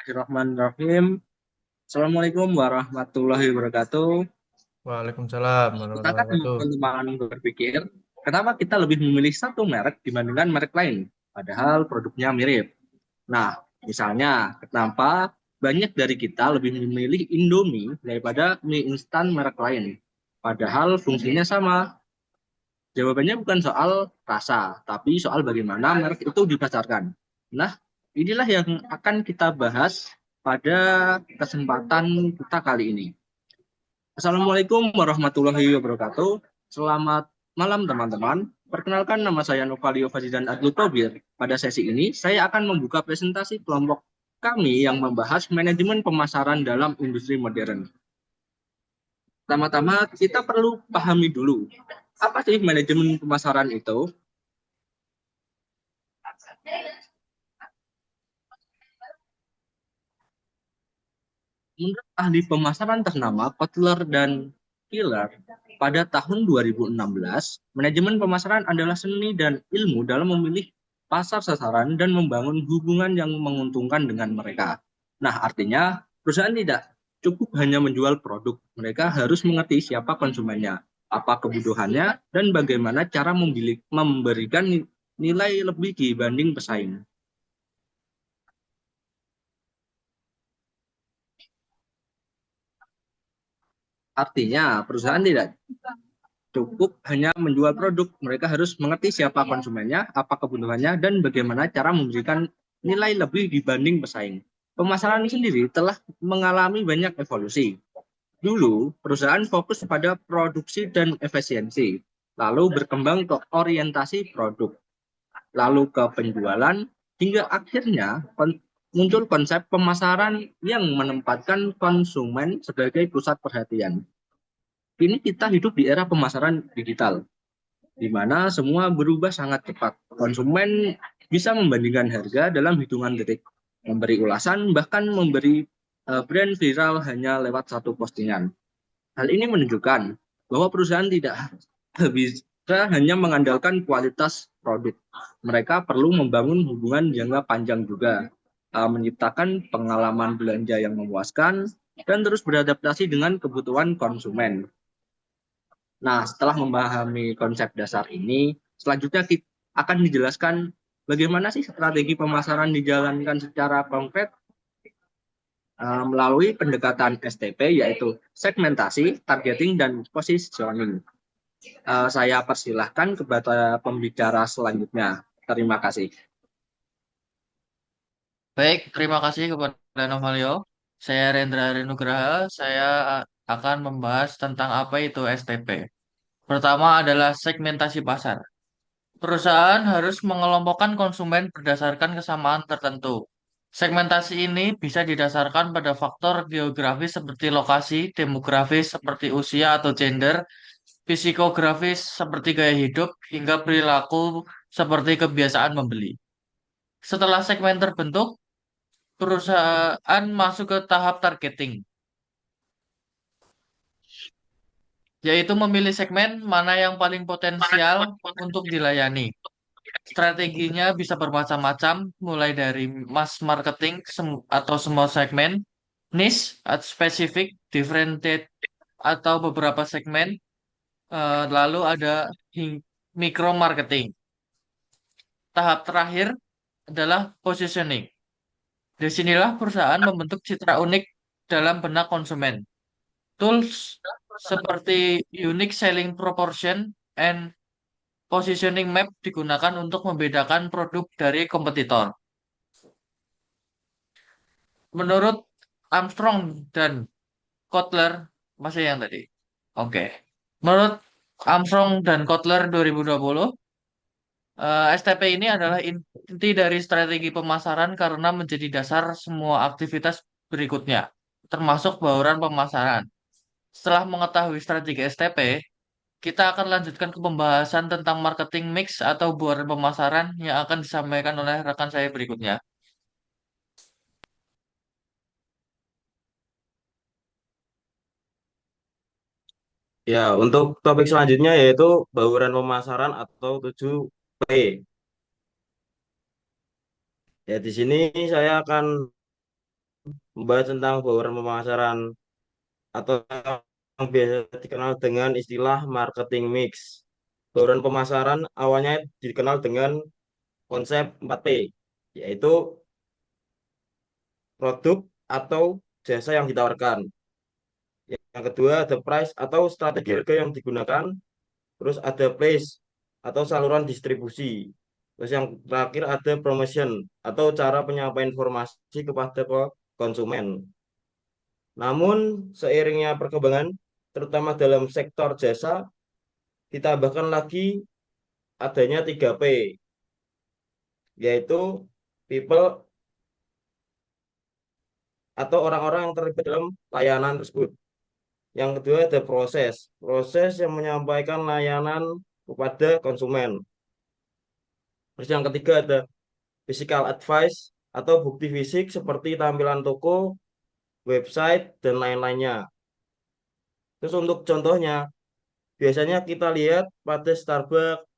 Bismillahirrahmanirrahim. Assalamualaikum warahmatullahi wabarakatuh. Waalaikumsalam Kita warahmatullahi kan wabarakatuh. teman-teman berpikir, kenapa kita lebih memilih satu merek dibandingkan merek lain, padahal produknya mirip. Nah, misalnya, kenapa banyak dari kita lebih memilih Indomie daripada mie instan merek lain, padahal fungsinya sama. Jawabannya bukan soal rasa, tapi soal bagaimana merek itu dipasarkan. Nah, inilah yang akan kita bahas pada kesempatan kita kali ini. Assalamualaikum warahmatullahi wabarakatuh. Selamat malam teman-teman. Perkenalkan nama saya Novalio Fazizan Adlu Tobir. Pada sesi ini, saya akan membuka presentasi kelompok kami yang membahas manajemen pemasaran dalam industri modern. Pertama-tama, kita perlu pahami dulu, apa sih manajemen pemasaran itu? Menurut ahli pemasaran ternama Kotler dan Hiller, pada tahun 2016, manajemen pemasaran adalah seni dan ilmu dalam memilih pasar sasaran dan membangun hubungan yang menguntungkan dengan mereka. Nah, artinya perusahaan tidak cukup hanya menjual produk, mereka harus mengerti siapa konsumennya, apa kebutuhannya, dan bagaimana cara memberikan nilai lebih dibanding pesaing. Artinya, perusahaan tidak cukup hanya menjual produk. Mereka harus mengerti siapa konsumennya, apa kebutuhannya, dan bagaimana cara memberikan nilai lebih dibanding pesaing. Pemasaran ini sendiri telah mengalami banyak evolusi. Dulu, perusahaan fokus pada produksi dan efisiensi, lalu berkembang ke orientasi produk, lalu ke penjualan, hingga akhirnya muncul konsep pemasaran yang menempatkan konsumen sebagai pusat perhatian. Kini kita hidup di era pemasaran digital, di mana semua berubah sangat cepat. Konsumen bisa membandingkan harga dalam hitungan detik, memberi ulasan, bahkan memberi brand viral hanya lewat satu postingan. Hal ini menunjukkan bahwa perusahaan tidak bisa hanya mengandalkan kualitas produk. Mereka perlu membangun hubungan jangka panjang juga, menciptakan pengalaman belanja yang memuaskan, dan terus beradaptasi dengan kebutuhan konsumen. Nah, setelah memahami konsep dasar ini, selanjutnya kita akan dijelaskan bagaimana sih strategi pemasaran dijalankan secara konkret melalui pendekatan STP, yaitu segmentasi, targeting, dan positioning. Saya persilahkan kepada pembicara selanjutnya. Terima kasih. Baik, terima kasih kepada Novalio. Saya Rendra Renugraha. Saya akan membahas tentang apa itu STP. Pertama adalah segmentasi pasar. Perusahaan harus mengelompokkan konsumen berdasarkan kesamaan tertentu. Segmentasi ini bisa didasarkan pada faktor geografis seperti lokasi, demografis seperti usia atau gender, psikografis seperti gaya hidup, hingga perilaku seperti kebiasaan membeli. Setelah segmen terbentuk, perusahaan masuk ke tahap targeting, yaitu memilih segmen mana yang paling potensial untuk dilayani. Strateginya bisa bermacam-macam, mulai dari mass marketing atau small segmen, niche atau spesifik, differentiate atau beberapa segmen, lalu ada micro marketing. Tahap terakhir adalah positioning. Disinilah perusahaan membentuk citra unik dalam benak konsumen. Tools seperti unique selling proportion and positioning map digunakan untuk membedakan produk dari kompetitor. Menurut Armstrong dan Kotler, masih yang tadi. Oke. Menurut Armstrong dan Kotler 2020, STP ini adalah inti dari strategi pemasaran karena menjadi dasar semua aktivitas berikutnya, termasuk bauran pemasaran. Setelah mengetahui strategi STP, kita akan lanjutkan ke pembahasan tentang marketing mix atau buaran pemasaran yang akan disampaikan oleh rekan saya berikutnya. Ya, untuk topik selanjutnya yaitu bauran pemasaran atau 7P. Ya, di sini saya akan membahas tentang bauran pemasaran atau yang biasa dikenal dengan istilah marketing mix. Bauran pemasaran awalnya dikenal dengan konsep 4P, yaitu produk atau jasa yang ditawarkan. Yang kedua ada price atau strategi harga yang digunakan. Terus ada place atau saluran distribusi. Terus yang terakhir ada promotion atau cara penyampaian informasi kepada konsumen. Namun seiringnya perkembangan, terutama dalam sektor jasa, ditambahkan lagi adanya 3P, yaitu people atau orang-orang yang terlibat dalam layanan tersebut. Yang kedua ada proses, proses yang menyampaikan layanan kepada konsumen. Terus yang ketiga ada physical advice atau bukti fisik seperti tampilan toko, website, dan lain-lainnya. Terus untuk contohnya, biasanya kita lihat pada Starbucks,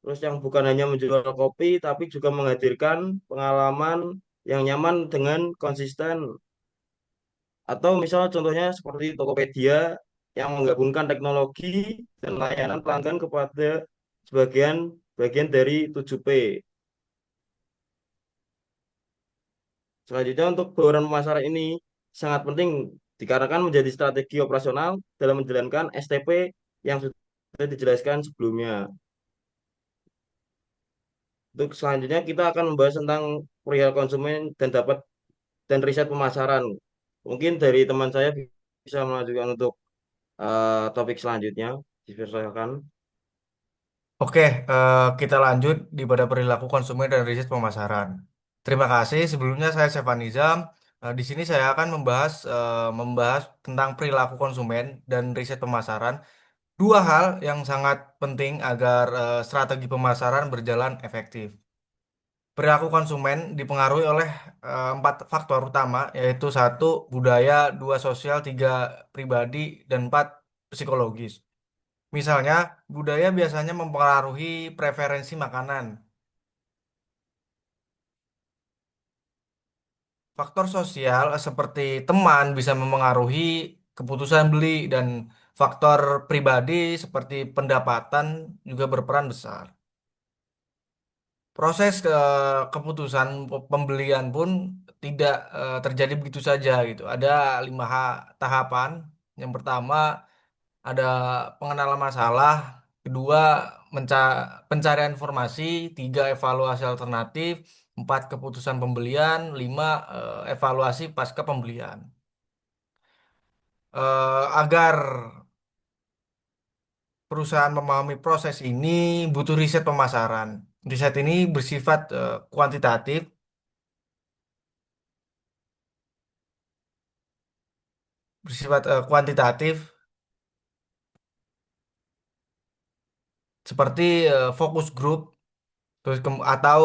terus yang bukan hanya menjual kopi, tapi juga menghadirkan pengalaman yang nyaman dengan konsisten. Atau misal contohnya seperti Tokopedia yang menggabungkan teknologi dan layanan pelanggan kepada sebagian bagian dari 7P. Selanjutnya untuk bauran pemasaran ini sangat penting dikarenakan menjadi strategi operasional dalam menjalankan STP yang sudah dijelaskan sebelumnya. Untuk selanjutnya kita akan membahas tentang perihal konsumen dan riset pemasaran. Mungkin dari teman saya bisa melanjutkan untuk topik selanjutnya. Dipersilakan. Oke, kita lanjut di pada perilaku konsumen dan riset pemasaran. Terima kasih. Sebelumnya saya Sevan Nizam. Di sini saya akan membahas tentang perilaku konsumen dan riset pemasaran. Dua hal yang sangat penting agar strategi pemasaran berjalan efektif. Perilaku konsumen dipengaruhi oleh empat faktor utama, yaitu satu, budaya, dua, sosial, tiga, pribadi, dan empat, psikologis. Misalnya, budaya biasanya mempengaruhi preferensi makanan. Faktor sosial seperti teman bisa memengaruhi keputusan beli dan faktor pribadi seperti pendapatan juga berperan besar. Proses keputusan pembelian pun tidak terjadi begitu saja gitu. Ada tahapan. Yang pertama ada pengenalan masalah, kedua pencarian informasi, tiga evaluasi alternatif, empat keputusan pembelian, lima evaluasi pasca pembelian. Agar perusahaan memahami proses ini butuh riset pemasaran. Riset ini bersifat kuantitatif seperti focus group atau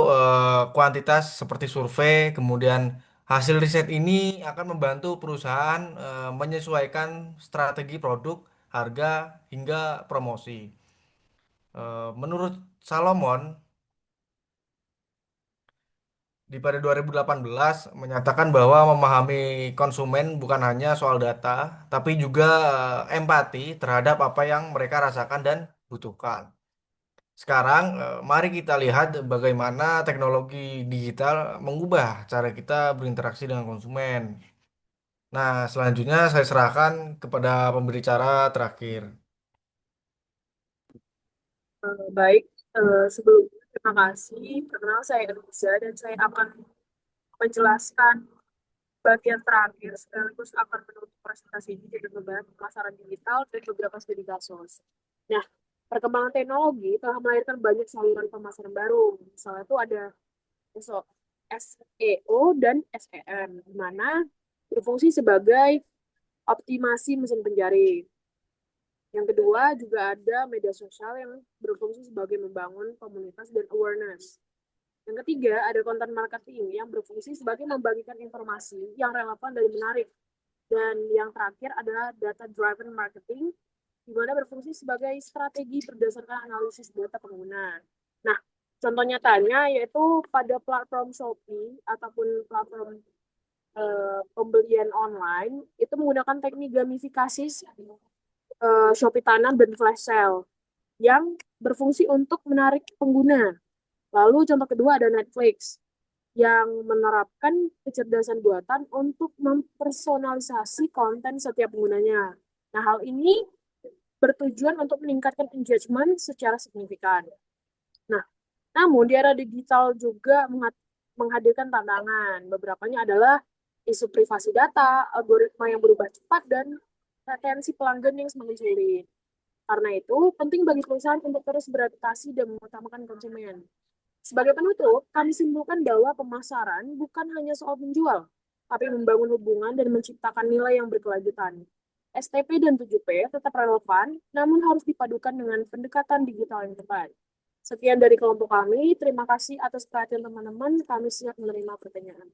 kuantitas seperti survei. Kemudian hasil riset ini akan membantu perusahaan menyesuaikan strategi produk, harga, hingga promosi. Menurut Salomon, di pada 2018 menyatakan bahwa memahami konsumen bukan hanya soal data, tapi juga empati terhadap apa yang mereka rasakan dan butuhkan. Sekarang, mari kita lihat bagaimana teknologi digital mengubah cara kita berinteraksi dengan konsumen. Nah, selanjutnya saya serahkan kepada pembicara terakhir. Baik, sebelumnya terima kasih. Perkenalkan saya Eliza dan saya akan menjelaskan bagian terakhir sekaligus akan menutup presentasi ini dengan membahas pemasaran digital dan beberapa studi kasus. Nah, perkembangan teknologi telah melahirkan banyak saluran pemasaran baru. Misalnya itu ada SEO dan SEM, di mana berfungsi sebagai optimasi mesin penjaring. Yang kedua juga ada media sosial yang berfungsi sebagai membangun komunitas dan awareness. Yang ketiga ada content marketing yang berfungsi sebagai membagikan informasi yang relevan dan menarik. Dan yang terakhir adalah data driven marketing, di mana berfungsi sebagai strategi berdasarkan analisis data pengguna. Nah, contoh nyatanya yaitu pada platform Shopee ataupun platform pembelian online itu menggunakan teknik gamifikasi Shopee Tanam dan Flash Sale yang berfungsi untuk menarik pengguna. Lalu contoh kedua ada Netflix yang menerapkan kecerdasan buatan untuk mempersonalisasi konten setiap penggunanya. Nah, hal ini bertujuan untuk meningkatkan engagement secara signifikan. Nah, namun di era digital juga menghadirkan tantangan. Beberapanya adalah isu privasi data, algoritma yang berubah cepat, dan retensi pelanggan yang semakin sulit. Karena itu, penting bagi perusahaan untuk terus beradaptasi dan mengutamakan konsumen. Sebagai penutup, kami simpulkan bahwa pemasaran bukan hanya soal menjual, tapi membangun hubungan dan menciptakan nilai yang berkelanjutan. STP dan 7P tetap relevan, namun harus dipadukan dengan pendekatan digital yang tepat. Sekian dari kelompok kami, terima kasih atas perhatian teman-teman, kami siap menerima pertanyaan.